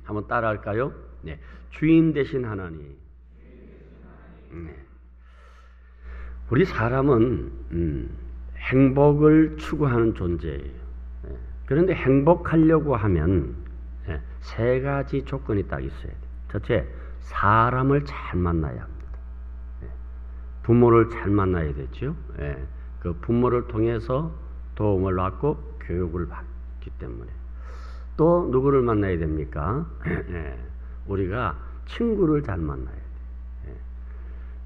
한번 따라할까요? 네. 주인 되신 하나님. 네. 우리 사람은 행복을 추구하는 존재예요. 그런데 행복하려고 하면 세 가지 조건이 딱 있어야 돼요. 첫째, 사람을 잘 만나야 합니다. 부모를 잘 만나야 되죠. 그 부모를 통해서 도움을 받고 교육을 받기 때문에. 또 누구를 만나야 됩니까? 우리가 친구를 잘 만나야 돼요.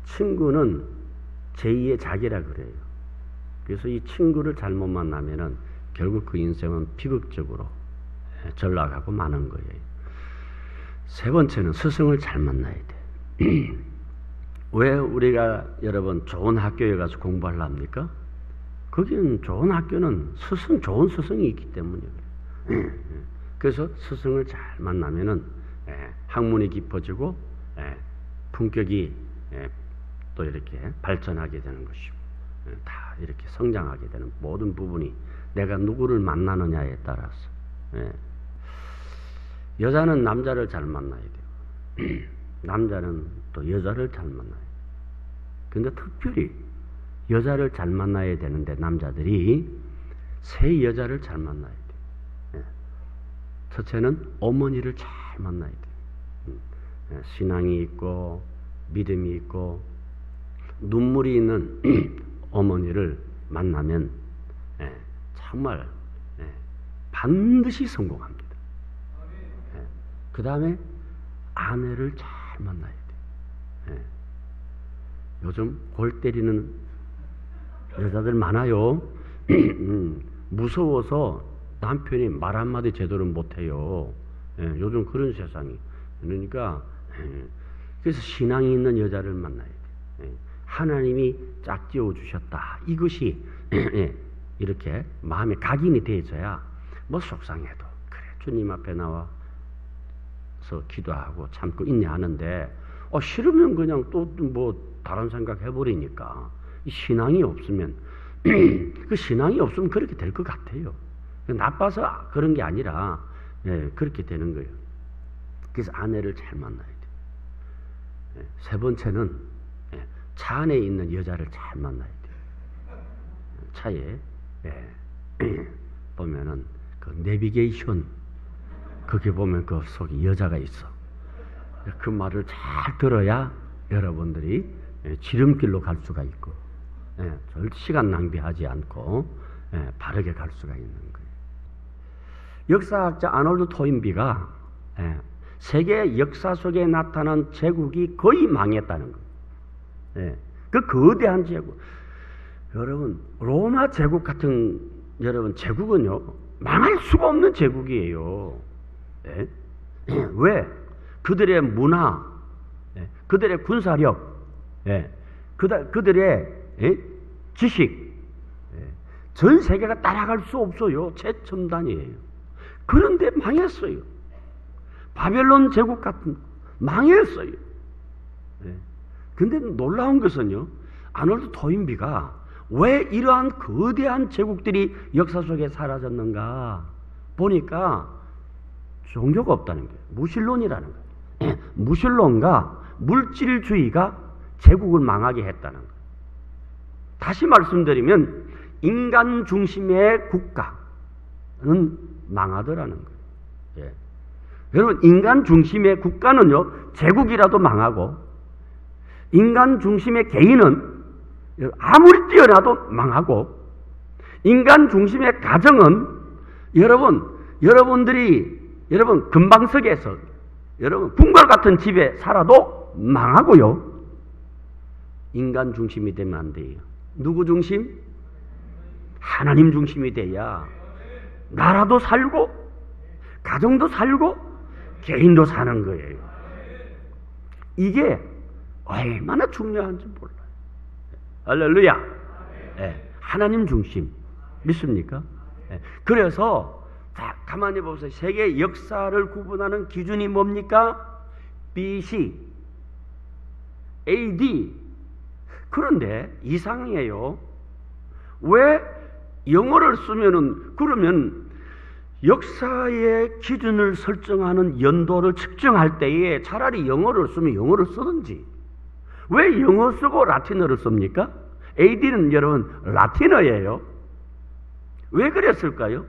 친구는 제2의 자기라 그래요. 그래서 이 친구를 잘못 만나면은 결국 그 인생은 비극적으로 전락하고 마는 거예요. 세 번째는 스승을 잘 만나야 돼. 왜 우리가 여러분 좋은 학교에 가서 공부하려 합니까? 거기는 좋은 학교는 좋은 스승이 있기 때문에 그래요. 그래서 스승을 잘 만나면은 학문이 깊어지고 품격이 또 이렇게 발전하게 되는 것이고 다 이렇게 성장하게 되는 모든 부분이 내가 누구를 만나느냐에 따라서 여자는 남자를 잘 만나야 돼요. 남자는 또 여자를 잘 만나야 돼요. 근데 특별히 여자를 잘 만나야 되는데 남자들이 세 여자를 잘 만나야 돼요. 첫째는 어머니를 잘 만나야 돼요. 신앙이 있고 믿음이 있고 눈물이 있는 어머니를 만나면 정말 반드시 성공합니다. 그 다음에 아내를 잘 만나야 돼요. 요즘 골 때리는 여자들 많아요. 무서워서 남편이 말 한마디 제대로 못해요. 요즘 그런 세상이. 그러니까 그래서 신앙이 있는 여자를 만나야 돼요. 하나님이 짝지어 주셨다. 이것이 이렇게 마음에 각인이 되어져야 뭐 속상해도 그래 주님 앞에 나와서 기도하고 참고 인내하는데 싫으면 그냥 또 뭐 다른 생각 해버리니까 신앙이 없으면 그 신앙이 없으면 그렇게 될 것 같아요. 나빠서 그런 게 아니라 그렇게 되는 거예요. 그래서 아내를 잘 만나야 돼요. 세 번째는 차 안에 있는 여자를 잘 만나야 돼요. 차에 보면은 그 내비게이션 거기 보면 그 속에 여자가 있어. 그 말을 잘 들어야 여러분들이 지름길로 갈 수가 있고 절대 시간 낭비하지 않고 바르게 갈 수가 있는 거예요. 역사학자 아놀드 토인비가 세계 역사 속에 나타난 제국이 거의 망했다는 거예요. 그 거대한 제국. 여러분 로마 제국 같은 여러분 제국은요 망할 수가 없는 제국이에요. 왜? 그들의 문화, 그들의 군사력, 그들의 지식, 전 세계가 따라갈 수 없어요. 최첨단이에요. 그런데 망했어요. 바벨론 제국 같은 망했어요. 근데 놀라운 것은요, 아놀드 토인비가 왜 이러한 거대한 제국들이 역사 속에 사라졌는가 보니까 종교가 없다는 거예요. 무신론이라는 거예요. 무신론과 물질주의가 제국을 망하게 했다는 거예요. 다시 말씀드리면 인간 중심의 국가는 망하더라는 거예요. 여러분 인간 중심의 국가는요 제국이라도 망하고 인간 중심의 개인은 아무리 뛰어나도 망하고 인간 중심의 가정은 여러분들이 금방석에서 여러분 궁궐 같은 집에 살아도 망하고요. 인간 중심이 되면 안 돼요. 누구 중심? 하나님 중심이 돼야 나라도 살고 가정도 살고 개인도 사는 거예요. 이게 얼마나 중요한지 몰라요. 할렐루야. 하나님 중심 믿습니까? 그래서 자, 가만히 보세요. 세계 역사를 구분하는 기준이 뭡니까? BC, AD. 그런데 이상해요. 왜 영어를 쓰면은 그러면 역사의 기준을 설정하는 연도를 측정할 때에 차라리 영어를 쓰면 영어를 쓰든지, 왜 영어 쓰고 라틴어를 씁니까? AD는 여러분 라틴어예요. 왜 그랬을까요?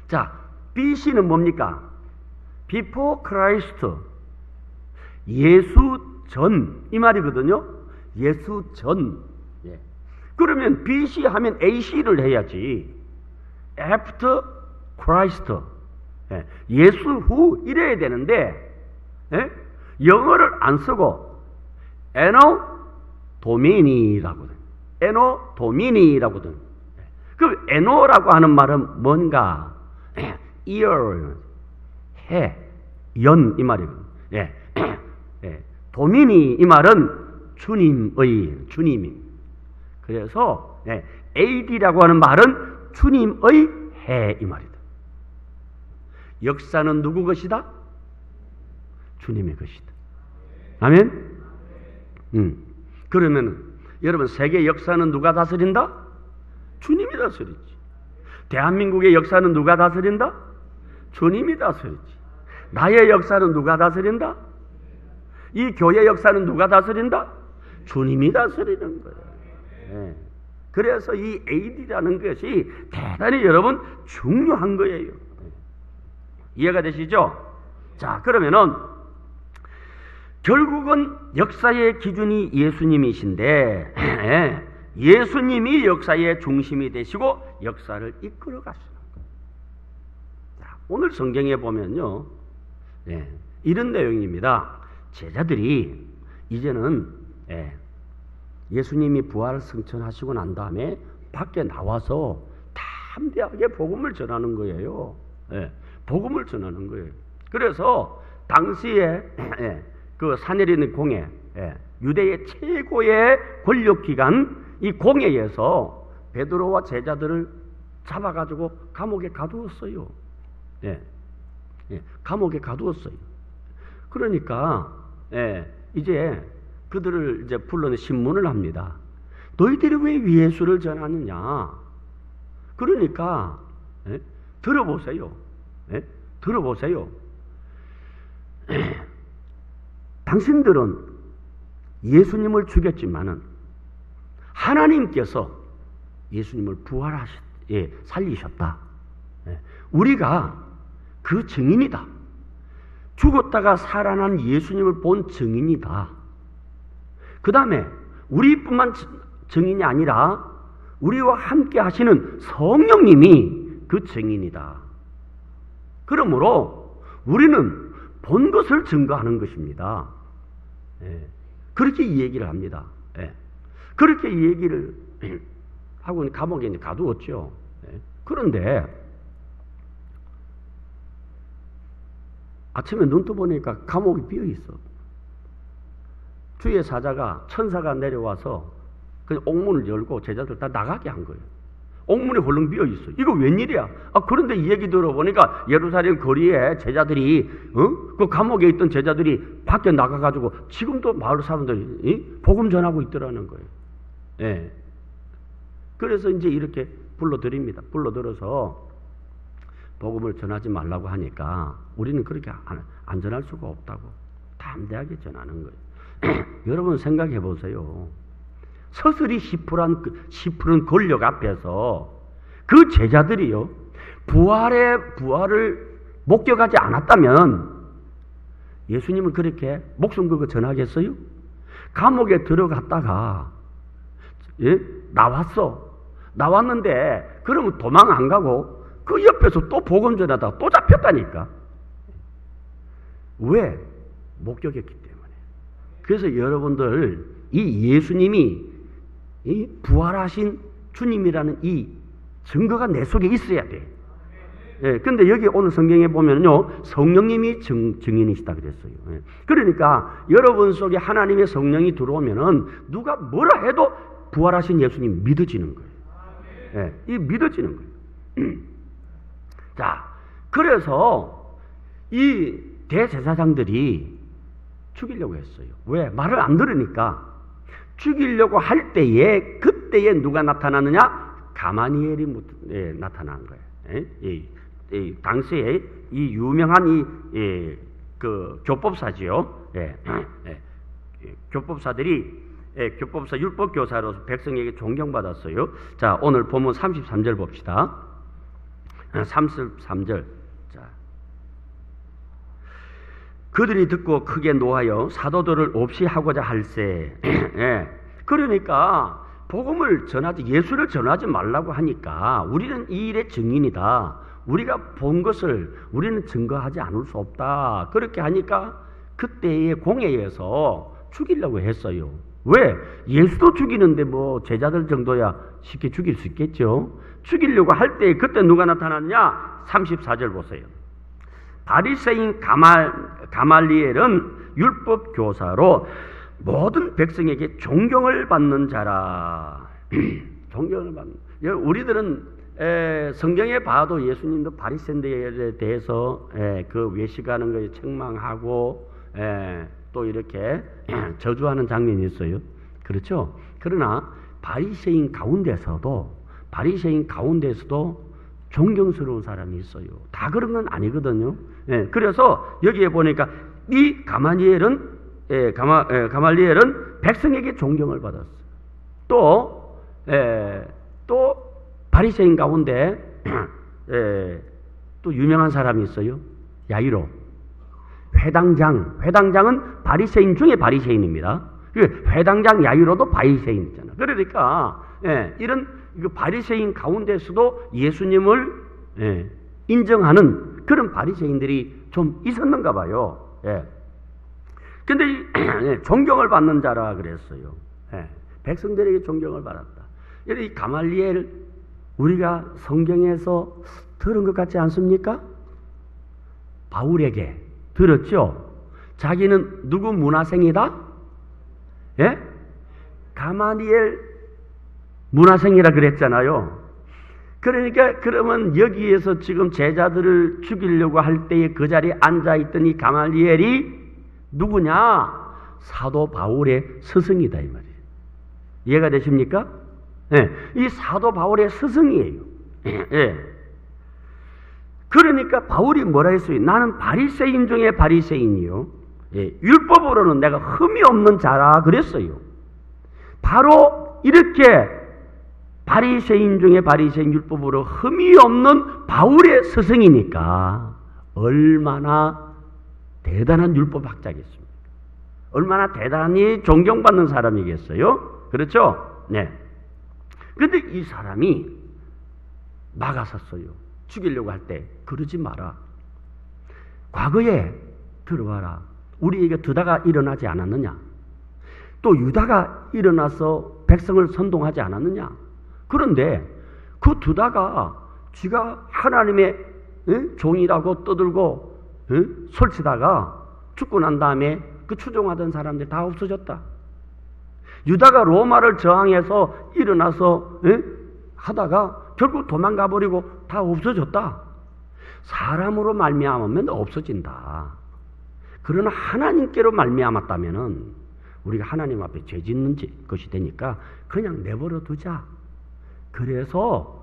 자, BC는 뭡니까? Before Christ, 예수 전, 이 말이거든요. 예수 전. 예. 그러면 BC 하면 AC를 해야지. After Christ, 예. 예수 후 이래야 되는데, 예? 영어를 안 쓰고 Anno Domini라고 돼. Anno Domini라고 돼. 그 Anno라고 하는 말은 뭔가? year, 해, 연, 이 말이거든요. 예. 예. 도미니, 이 말은 주님의, 주님임. 그래서 예. AD라고 하는 말은 주님의 해, 이 말이다. 역사는 누구 것이다? 주님의 것이다. 아멘? 그러면 여러분, 세계 역사는 누가 다스린다? 주님이 다스리지. 대한민국의 역사는 누가 다스린다? 주님이 다스리지. 나의 역사는 누가 다스린다? 이 교회 역사는 누가 다스린다? 주님이 다스리는 거예요. 네. 그래서 이 AD라는 것이 대단히 여러분 중요한 거예요. 이해가 되시죠? 자, 그러면은 결국은 역사의 기준이 예수님이신데 예수님이 역사의 중심이 되시고 역사를 이끌어 가시는 거예요. 자, 오늘 성경에 보면요, 네, 이런 내용입니다. 제자들이 이제는 예수님이 부활 승천하시고 난 다음에 밖에 나와서 담대하게 복음을 전하는 거예요. 복음을 전하는 거예요. 그래서 당시에 그 사내리는 공회, 유대의 최고의 권력기관 이 공회에서 베드로와 제자들을 잡아가지고 감옥에 가두었어요. 감옥에 가두었어요. 그러니까 이제 그들을 이제 불러내 신문을 합니다. 너희들이 왜 예수를 전하느냐? 그러니까 들어보세요. 들어보세요. 당신들은 예수님을 죽였지만은 하나님께서 예수님을 살리셨다. 우리가 그 증인이다. 죽었다가 살아난 예수님을 본 증인이다. 그 다음에 우리뿐만 증인이 아니라 우리와 함께 하시는 성령님이 그 증인이다. 그러므로 우리는 본 것을 증거하는 것입니다. 그렇게 이 얘기를 합니다. 그렇게 이 얘기를 하고 감옥에 가두었죠. 그런데 아침에 눈 떠보니까 감옥이 비어 있어. 주의 사자가, 천사가 내려와서 그 옥문을 열고 제자들 다 나가게 한 거예요. 옥문이 홀렁 비어 있어. 이거 웬일이야? 그런데 이 얘기 들어보니까 예루살렘 거리에 제자들이, 그 감옥에 있던 제자들이 밖에 나가가지고 지금도 마을 사람들이 복음 전하고 있더라는 거예요. 그래서 이제 이렇게 불러드립니다. 불러들어서 복음을 전하지 말라고 하니까 우리는 그렇게 안 전할 수가 없다고 담대하게 전하는 거예요. 여러분 생각해 보세요. 서슬이 시푸른 권력 앞에서 그 제자들이요, 부활을 목격하지 않았다면 예수님은 그렇게 목숨 걸고 전하겠어요? 감옥에 들어갔다가 나왔는데 그러면 도망 안 가고 그 옆에서 또 복음 전하다가 또 잡혔다니까. 왜? 목격했기 때문에. 그래서 여러분들 이 예수님이 이 부활하신 주님이라는 이 증거가 내 속에 있어야 돼. 근데 여기 오늘 성경에 보면요, 성령님이 증인이시다 그랬어요. 그러니까 여러분 속에 하나님의 성령이 들어오면은 누가 뭐라 해도 부활하신 예수님 믿어지는 거예요. 이 믿어지는 거예요. 자, 그래서 이 대제사장들이 죽이려고 했어요. 왜? 말을 안 들으니까. 죽이려고 할 때에, 그때에 누가 나타나느냐? 가마니엘이 나타난 거예요. 당시에 이 유명한 그 교법사지요. 교법사들이 교법사 율법교사로서 백성에게 존경받았어요. 자, 오늘 본문 33절 봅시다. 33절. 자, 그들이 듣고 크게 노하여 사도들을 없이 하고자 할세. 그러니까 복음을 전하지, 예수를 전하지 말라고 하니까 우리는 이 일의 증인이다. 우리가 본 것을 우리는 증거하지 않을 수 없다. 그렇게 하니까 그때의 공회에서 죽이려고 했어요. 왜? 예수도 죽이는데 뭐 제자들 정도야 쉽게 죽일 수 있겠죠. 죽이려고 할 때 그때 누가 나타났냐? 34절 보세요. 바리새인 가말리엘은 율법 교사로 모든 백성에게 존경을 받는 자라. 존경을 받는. 우리들은 성경에 봐도 예수님도 바리새인들에 대해서 그 외식하는 것에 책망하고 또 이렇게 저주하는 장면이 있어요. 그렇죠? 그러나 바리새인 가운데서도 존경스러운 사람이 있어요. 다 그런 건 아니거든요. 그래서 여기에 보니까 이 가말리엘은 백성에게 존경을 받았어. 또 바리새인 가운데 또 유명한 사람이 있어요. 야이로. 회당장은 바리새인 중에 바리새인입니다. 회당장 야이로도 바리새인이잖아. 그러니까 이런 바리새인 가운데서도 예수님을 인정하는 그런 바리새인들이 좀 있었는가 봐요. 근데 존경을 받는 자라 그랬어요. 백성들에게 존경을 받았다. 이 가말리엘 우리가 성경에서 들은 것 같지 않습니까? 바울에게 들었죠? 자기는 누구 문화생이다? 가말리엘 문화생이라 그랬잖아요. 그러니까 그러면 여기에서 지금 제자들을 죽이려고 할 때에 그 자리에 앉아있던 이 가말리엘이 누구냐? 사도 바울의 스승이다 이 말이에요. 이해가 되십니까? 이 사도 바울의 스승이에요. 그러니까 바울이 뭐라 했어요? 나는 바리새인 중에 바리새인이요. 율법으로는 내가 흠이 없는 자라 그랬어요. 바로 이렇게 바리새인 중에 바리새인, 율법으로 흠이 없는 바울의 스승이니까 얼마나 대단한 율법학자겠습니까? 얼마나 대단히 존경받는 사람이겠어요? 그렇죠? 그런데 이 사람이 막아섰어요. 죽이려고 할 때 그러지 마라. 과거에 들어봐라. 우리에게 드다가 일어나지 않았느냐? 또 유다가 일어나서 백성을 선동하지 않았느냐? 그런데 그 드다가 쥐가 하나님의 종이라고 떠들고 설치다가 죽고 난 다음에 그 추종하던 사람들 다 없어졌다. 유다가 로마를 저항해서 일어나서 하다가 결국 도망가 버리고 다 없어졌다. 사람으로 말미암으면 없어진다. 그러나 하나님께로 말미암았다면은 우리가 하나님 앞에 죄 짓는 것이 되니까 그냥 내버려 두자. 그래서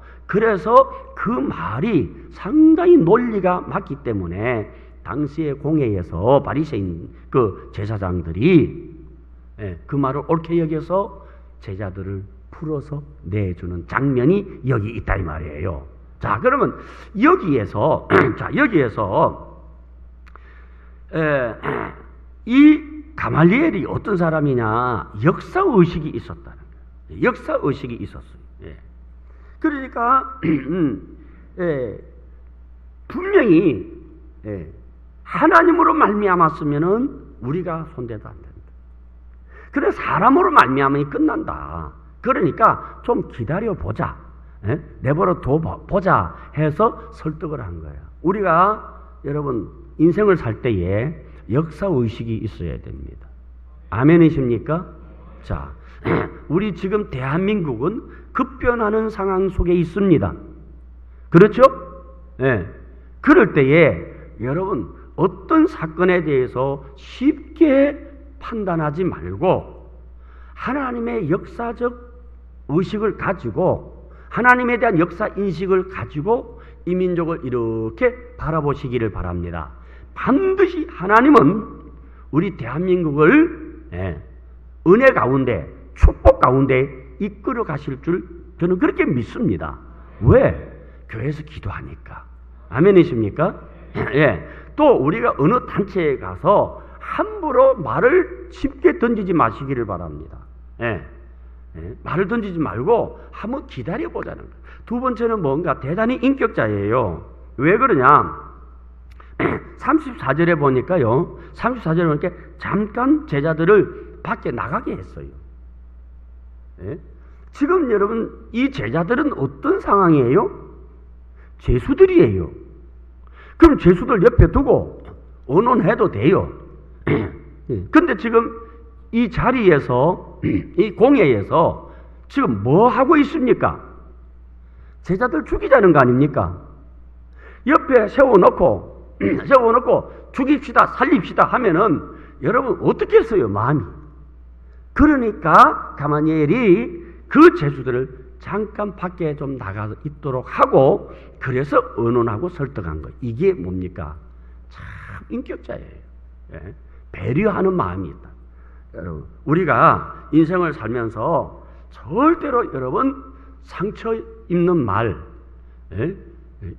그 말이 상당히 논리가 맞기 때문에 당시의 공회에서 바리새인 그 제사장들이 그 말을 옳게 여겨서 제자들을 풀어서 내주는 장면이 여기 있다 이 말이에요. 자, 그러면 여기에서 이 가말리엘이 어떤 사람이냐? 역사의식이 있었다는 거예요. 역사의식이 있었어요. 그러니까 분명히 하나님으로 말미암았으면은 우리가 손대도 안 된다. 그래 사람으로 말미암으니 끝난다. 그러니까 좀 기다려 보자. 내버려 둬 보자 해서 설득을 한 거예요. 우리가 여러분 인생을 살 때에 역사의식이 있어야 됩니다. 아멘이십니까? 자, 우리 지금 대한민국은 급변하는 상황 속에 있습니다. 그렇죠? 그럴 때에 여러분 어떤 사건에 대해서 쉽게 판단하지 말고 하나님의 역사적 의식을 가지고 하나님에 대한 역사 인식을 가지고 이 민족을 이렇게 바라보시기를 바랍니다. 반드시 하나님은 우리 대한민국을 은혜 가운데, 축복 가운데 이끌어 가실 줄 저는 그렇게 믿습니다. 왜? 교회에서 기도하니까. 아멘이십니까? 예. 또 우리가 어느 단체에 가서 함부로 말을 쉽게 던지지 마시기를 바랍니다. 예. 예. 말을 던지지 말고 한번 기다려보자는 거예요. 두 번째는 뭔가 대단히 인격자예요. 왜 그러냐? 34절에 보니까요. 34절에 보니까 잠깐 제자들을 밖에 나가게 했어요. 예? 지금 여러분 이 제자들은 어떤 상황이에요? 죄수들이에요. 그럼 죄수들 옆에 두고 언론해도 돼요. 근데 지금 이 자리에서 이 공회에서 지금 뭐 하고 있습니까? 제자들 죽이자는 거 아닙니까? 옆에 세워놓고 죽입시다 살립시다 하면은 여러분 어떻게 했어요 마음이? 그러니까 가마니엘이 그 죄수들을 잠깐 밖에 좀 나가서 있도록 하고 그래서 언론하고 설득한 거예요. 이게 뭡니까? 참 인격자예요. 예? 배려하는 마음이 있다. 여러분 우리가 인생을 살면서 절대로 여러분 상처 입는 말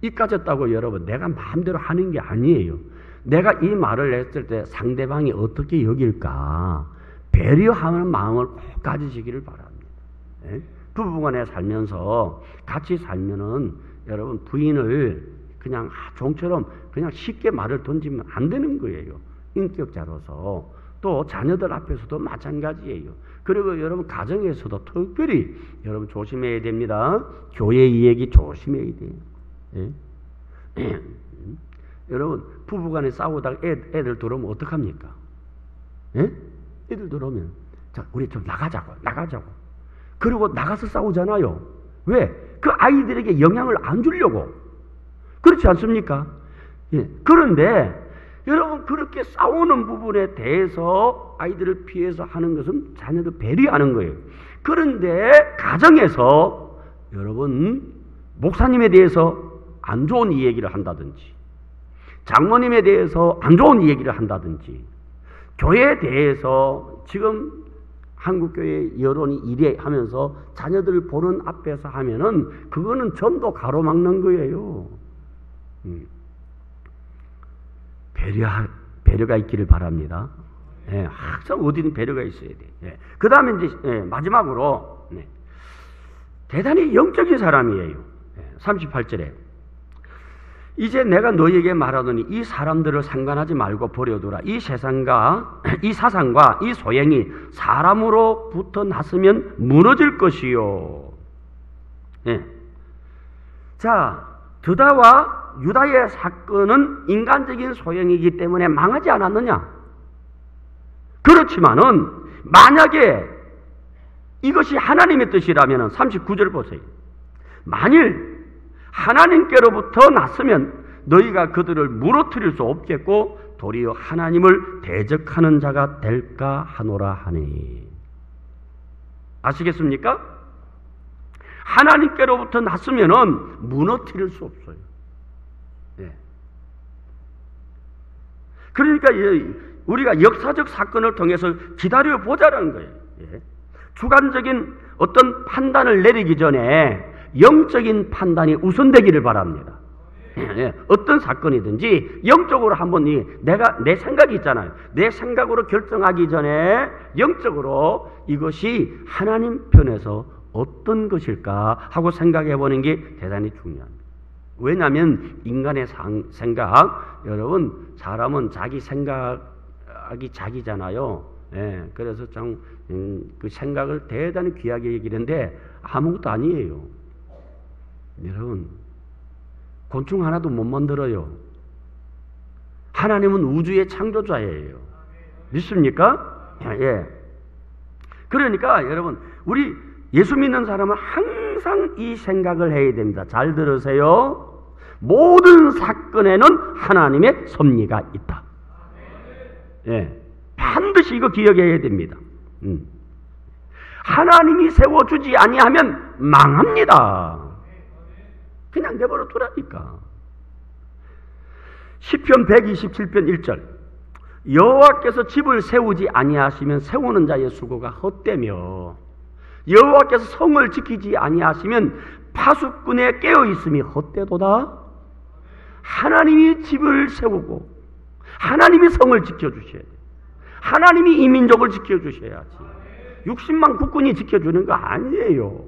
입 가졌다고 여러분 내가 마음대로 하는 게 아니에요. 내가 이 말을 했을 때 상대방이 어떻게 여길까 배려하는 마음을 꼭 가지시기를 바랍니다. 부부간에 살면서 같이 살면은 여러분 부인을 그냥 종처럼 그냥 쉽게 말을 던지면 안 되는 거예요. 인격자로서. 또 자녀들 앞에서도 마찬가지예요. 그리고 여러분 가정에서도 특별히 여러분 조심해야 됩니다. 교회 이 얘기 조심해야 돼요. 예? 여러분 부부간에 싸우다가 애들 들어오면 어떡합니까? 예? 애들 들어오면 자 우리 좀 나가자고. 그리고 나가서 싸우잖아요. 왜? 그 아이들에게 영향을 안 주려고. 그렇지 않습니까? 예. 그런데 여러분 그렇게 싸우는 부분에 대해서 아이들을 피해서 하는 것은 자녀들 배려하는 거예요. 그런데 가정에서 여러분 목사님에 대해서 안 좋은 이야기를 한다든지 장모님에 대해서 안 좋은 이야기를 한다든지 교회에 대해서 지금 한국교회 여론이 이래 하면서 자녀들 보는 앞에서 하면은 그거는 전도 가로막는 거예요. 배려가 있기를 바랍니다. 예, 항상 어디든 배려가 있어야 돼. 예. 그 다음에 이제 마지막으로 대단히 영적인 사람이에요. 38절에 이제 내가 너희에게 말하노니 이 사람들을 상관하지 말고 버려두라. 이 사상과 이 소행이 사람으로부터 났으면 무너질 것이요. 예. 자, 드다와 유다의 사건은 인간적인 소행이기 때문에 망하지 않았느냐? 그렇지만은 만약에 이것이 하나님의 뜻이라면 39절 보세요. 만일 하나님께로부터 났으면 너희가 그들을 무너뜨릴 수 없겠고 도리어 하나님을 대적하는 자가 될까 하노라 하니. 아시겠습니까? 하나님께로부터 났으면은 무너뜨릴 수 없어요. 예. 그러니까 우리가 역사적 사건을 통해서 기다려보자라는 거예요. 예. 주관적인 어떤 판단을 내리기 전에 영적인 판단이 우선되기를 바랍니다. 예. 어떤 사건이든지 영적으로 한번 내 생각이 있잖아요. 내 생각으로 결정하기 전에 영적으로 이것이 하나님 편에서 어떤 것일까 하고 생각해 보는 게 대단히 중요합니다. 왜냐하면 인간의 생각, 여러분 사람은 자기 생각이 자기잖아요. 예, 그래서 참 그 생각을 대단히 귀하게 여기는데 아무것도 아니에요. 여러분 곤충 하나도 못 만들어요. 하나님은 우주의 창조자예요. 믿습니까? 예. 그러니까 여러분 우리 예수 믿는 사람은 항상 이 생각을 해야 됩니다. 잘 들으세요. 모든 사건에는 하나님의 섭리가 있다. 예, 반드시 이거 기억해야 됩니다. 하나님이 세워주지 아니하면 망합니다. 그냥 내버려 두라니까. 시편 127편 1절 여호와께서 집을 세우지 아니하시면 세우는 자의 수고가 헛되며 여호와께서 성을 지키지 아니하시면 파수꾼의 깨어있음이 헛되도다. 하나님이 집을 세우고 하나님이 성을 지켜주셔야 돼. 하나님이 이 민족을 지켜주셔야지. 60만 국군이 지켜주는 거 아니에요.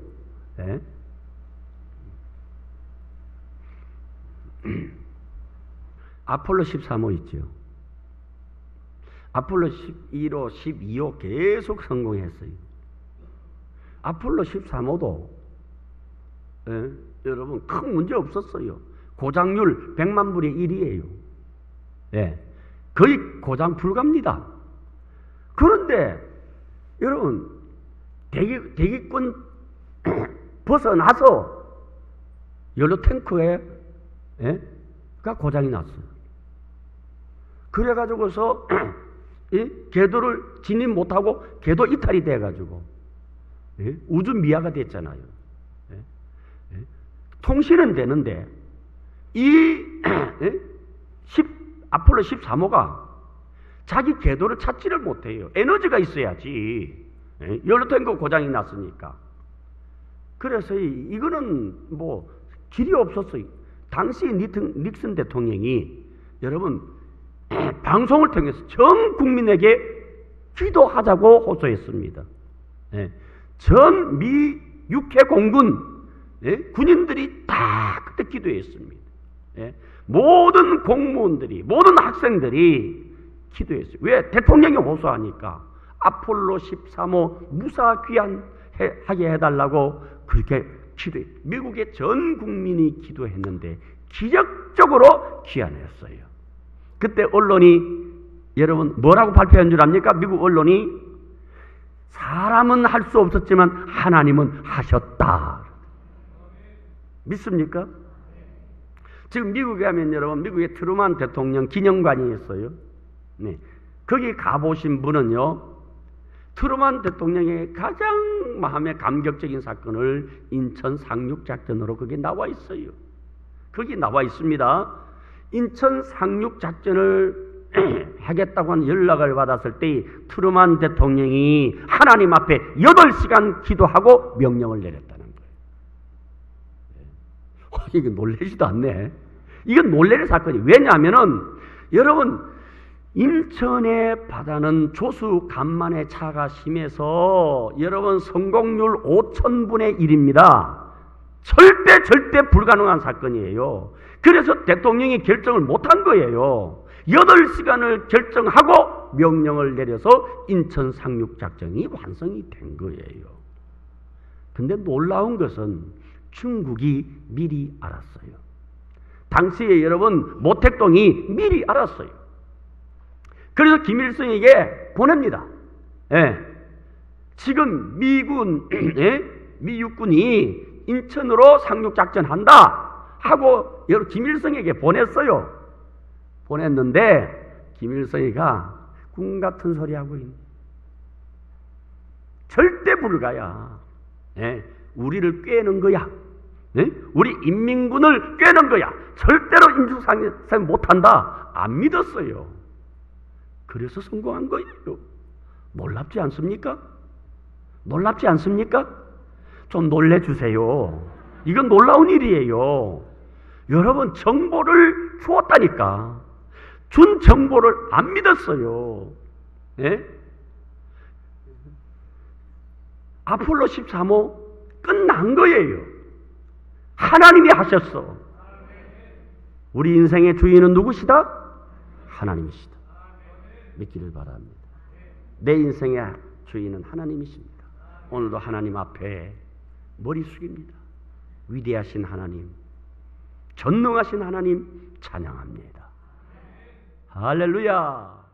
네? 아폴로 13호 있죠. 아폴로 11호, 12호 계속 성공했어요. 아폴로 13호도 여러분 큰 문제 없었어요. 고장률 100만 분의 1이에요. 거의 고장 불가입니다. 그런데 여러분 대기권 벗어나서 연료 탱크에 가 고장이 났어요. 그래가지고서 궤도를 진입 못하고 궤도 이탈이 돼가지고 우주 미아가 됐잖아요. 통신은 되는데 이 아폴로 13호가 자기 궤도를 찾지를 못해요. 에너지가 있어야지. 연료탱크 고장이 났으니까. 그래서 이거는 뭐 길이 없었어요. 당시 닉슨 대통령이 여러분 방송을 통해서 전 국민에게 기도하자고 호소했습니다. 전 미 육해 공군 군인들이 다 그때 기도했습니다. 모든 공무원들이 모든 학생들이 기도했어요. 왜? 대통령이 호소하니까 아폴로 13호 무사 귀환하게 해달라고 그렇게 기도했어요. 미국의 전 국민이 기도했는데 기적적으로 귀환했어요. 그때 언론이 여러분 뭐라고 발표한 줄 압니까? 미국 언론이 사람은 할 수 없었지만 하나님은 하셨다. 믿습니까? 지금 미국에 가면 여러분 미국의 트루만 대통령 기념관이 있어요. 거기 가보신 분은요, 트루만 대통령의 가장 마음에 감격적인 사건을 인천 상륙작전으로 거기 나와 있어요. 거기 나와 있습니다. 인천 상륙작전을 하겠다고 하는 연락을 받았을 때 트루만 대통령이 하나님 앞에 8시간 기도하고 명령을 내렸다는 거예요. 이게 놀라지도 않네. 이건 놀랄 사건이. 왜냐하면은 여러분 인천의 바다는 조수 간만의 차가 심해서 여러분 성공률 5,000분의 1입니다. 절대 불가능한 사건이에요. 그래서 대통령이 결정을 못한 거예요. 8시간을 결정하고 명령을 내려서 인천 상륙작전이 완성이 된 거예요. 근데 놀라운 것은 중국이 미리 알았어요. 당시에 여러분 모택동이 미리 알았어요. 그래서 김일성에게 보냅니다. 지금 미군, 미 육군이 인천으로 상륙작전한다 하고 김일성에게 보냈어요. 보냈는데 김일성이가 꿈 같은 소리 하고 있는. 절대 불가야. 우리를 꿰는 거야. 우리 인민군을 꿰는 거야. 절대로 인주상륙 못한다. 안 믿었어요. 그래서 성공한 거예요. 놀랍지 않습니까? 놀랍지 않습니까? 좀 놀래주세요. 이건 놀라운 일이에요. 여러분 정보를 주었다니까. 준 정보를 안 믿었어요. 아폴로 13호 끝난 거예요. 하나님이 하셨어. 우리 인생의 주인은 누구시다? 하나님이시다. 믿기를 바랍니다. 내 인생의 주인은 하나님이십니다. 오늘도 하나님 앞에 머리 숙입니다. 위대하신 하나님, 전능하신 하나님 찬양합니다. 할렐루야.